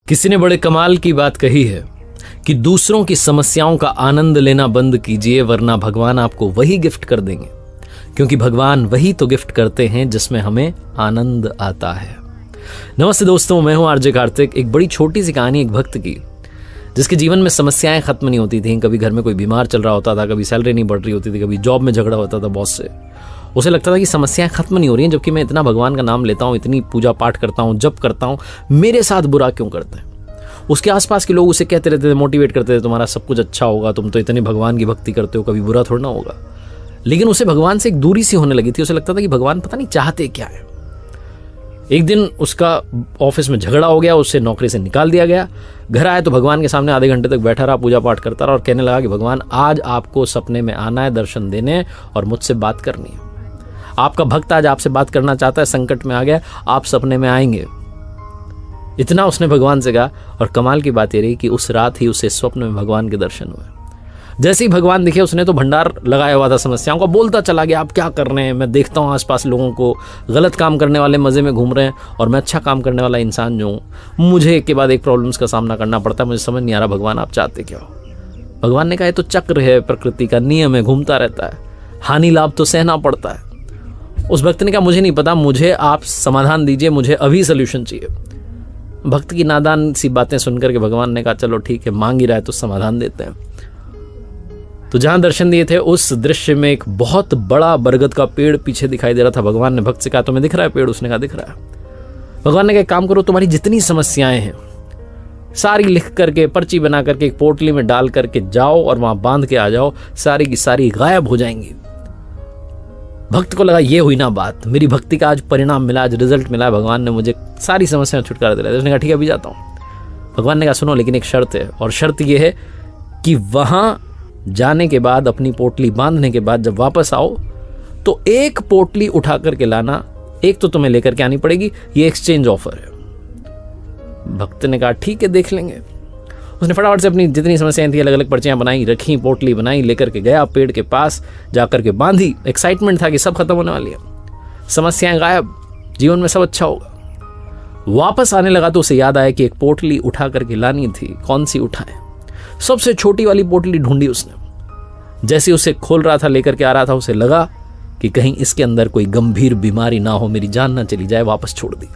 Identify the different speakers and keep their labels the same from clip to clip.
Speaker 1: किसी ने बड़े कमाल की बात कही है कि दूसरों की समस्याओं का आनंद लेना बंद कीजिए, वरना भगवान आपको वही गिफ्ट कर देंगे, क्योंकि भगवान वही तो गिफ्ट करते हैं जिसमें हमें आनंद आता है। नमस्ते दोस्तों, मैं हूं आरजे कार्तिक। एक बड़ी छोटी सी कहानी एक भक्त की, जिसके जीवन में समस्याएं खत्म नहीं होती थी। कभी घर में कोई बीमार चल रहा होता था, कभी सैलरी नहीं बढ़ रही होती थी, कभी जॉब में झगड़ा होता था बॉस से। उसे लगता था कि समस्याएं खत्म नहीं हो रही हैं, जबकि मैं इतना भगवान का नाम लेता हूं, इतनी पूजा पाठ करता हूं, जप करता हूं, मेरे साथ बुरा क्यों करते हैं। उसके आसपास के लोग उसे कहते रहते थे, मोटिवेट करते थे, तुम्हारा सब कुछ अच्छा होगा, तुम तो इतने भगवान की भक्ति करते हो, कभी बुरा थोड़ा ना होगा। लेकिन उसे भगवान से एक दूरी सी होने लगी थी। उसे लगता था कि भगवान पता नहीं चाहते क्या है। एक दिन उसका ऑफिस में झगड़ा हो गया, उससे नौकरी से निकाल दिया गया। घर आया तो भगवान के सामने आधे घंटे तक बैठा रहा, पूजा पाठ करता रहा और कहने लगा कि भगवान, आज आपको सपने में आना है, दर्शन देने और मुझसे बात करनी है। आपका भक्त आज आपसे बात करना चाहता है, संकट में आ गया, आप सपने में आएंगे। इतना उसने भगवान से कहा। और कमाल की बात यह रही कि उस रात ही उसे स्वप्न में भगवान के दर्शन हुए। जैसे ही भगवान दिखे, उसने तो भंडार लगाया हुआ था समस्याओं का, बोलता चला गया, आप क्या कर रहे हैं, मैं देखता हूँ आसपास लोगों को, गलत काम करने वाले मजे में घूम रहे हैं और मैं अच्छा काम करने वाला इंसान जो हूँ, मुझे एक के बाद एक प्रॉब्लम्स का सामना करना पड़ता है। मुझे समझ नहीं आ रहा भगवान आप चाहते क्या हो। भगवान ने कहा, ये तो चक्र है, प्रकृति का नियम है, घूमता रहता है, हानि लाभ तो सहना पड़ता है। उस भक्त ने कहा, मुझे नहीं पता, मुझे आप समाधान दीजिए, मुझे अभी सोल्यूशन चाहिए। भक्त की नादान सी बातें सुनकर के भगवान ने कहा, चलो ठीक है, मांग ही रहा है तो समाधान देते हैं। तो जहां दर्शन दिए थे, उस दृश्य में एक बहुत बड़ा बरगद का पेड़ पीछे दिखाई दे रहा था। भगवान ने भक्त से कहा, तुम्हें दिख रहा है पेड़? उसने कहा, दिख रहा है। भगवान ने कहा, काम करो, तुम्हारी जितनी समस्याएं हैं सारी लिख करके, पर्ची बना करके एक पोटली में डाल करके जाओ और वहां बांध के आ जाओ, सारी की सारी गायब हो जाएंगी। भक्त को लगा, ये हुई ना बात, मेरी भक्ति का आज परिणाम मिला, आज रिजल्ट मिला, भगवान ने मुझे सारी समस्याएं छुटकारा दिलाया। उसने कहा, ठीक है, अभी जाता हूं। भगवान ने कहा, सुनो, लेकिन एक शर्त है, और शर्त यह है कि वहां जाने के बाद, अपनी पोटली बांधने के बाद जब वापस आओ तो एक पोटली उठा करके लाना, एक तो तुम्हें लेकर के आनी पड़ेगी, ये एक्सचेंज ऑफर है। भक्त ने कहा, ठीक है, देख लेंगे। उसने फटाफट से अपनी जितनी समस्याएं थी अलग अलग पर्चियां बनाई, रखी, पोटली बनाई, लेकर के गया पेड़ के पास, जाकर के बांधी। एक्साइटमेंट था कि सब खत्म होने वाली है, समस्याएं गायब, जीवन में सब अच्छा होगा। वापस आने लगा तो उसे याद आया कि एक पोटली उठा करके लानी थी। कौन सी उठाए? सबसे छोटी वाली पोटली ढूंढी उसने। जैसे उसे खोल रहा था, लेकर के आ रहा था, उसे लगा कि कहीं इसके अंदर कोई गंभीर बीमारी ना हो, मेरी जान ना चली जाए, वापस छोड़ दी।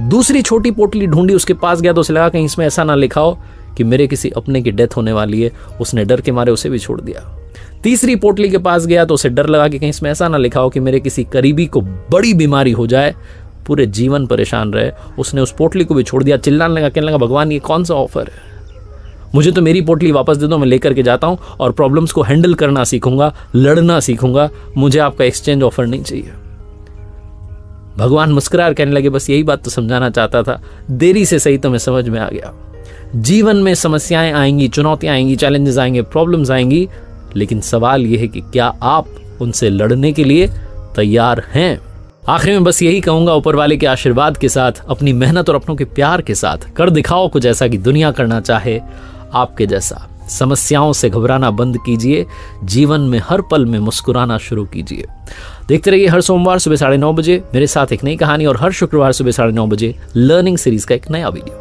Speaker 1: दूसरी छोटी पोटली ढूंढी, उसके पास गया तो उसे लगा कहीं इसमें ऐसा ना लिखा हो कि मेरे किसी अपने की डेथ होने वाली है। उसने डर के मारे उसे भी छोड़ दिया। तीसरी पोटली के पास गया तो उसे डर लगा कि कहीं इसमें ऐसा ना लिखा हो कि मेरे किसी करीबी को बड़ी बीमारी हो जाए, पूरे जीवन परेशान रहे। उसने उस पोटली को भी छोड़ दिया। चिल्लाने लगा, कहने लगा, भगवान, ये कौन सा ऑफर है? मुझे तो मेरी पोटली वापस दे दो, मैं लेकर के जाता हूं और प्रॉब्लम्स को हैंडल करना सीखूंगा, लड़ना सीखूंगा, मुझे आपका एक्सचेंज ऑफर नहीं चाहिए। भगवान मुस्कुराकर कहने लगे, बस यही बात तो समझाना चाहता था, देरी से सही तुम्हें समझ में आ गया। जीवन में समस्याएं आएंगी, चुनौतियां आएंगी, चैलेंजेस आएंगे, प्रॉब्लम्स आएंगी, लेकिन सवाल यह है कि क्या आप उनसे लड़ने के लिए तैयार हैं? आखिर में बस यही कहूंगा, ऊपर वाले के आशीर्वाद के साथ, अपनी मेहनत और अपनों के प्यार के साथ कर दिखाओ कुछ ऐसा कि दुनिया करना चाहे आपके जैसा। समस्याओं से घबराना बंद कीजिए, जीवन में हर पल में मुस्कुराना शुरू कीजिए। देखते रहिए हर सोमवार सुबह 9:30 बजे मेरे साथ एक नई कहानी, और हर शुक्रवार सुबह 9:30 बजे लर्निंग सीरीज का एक नया वीडियो।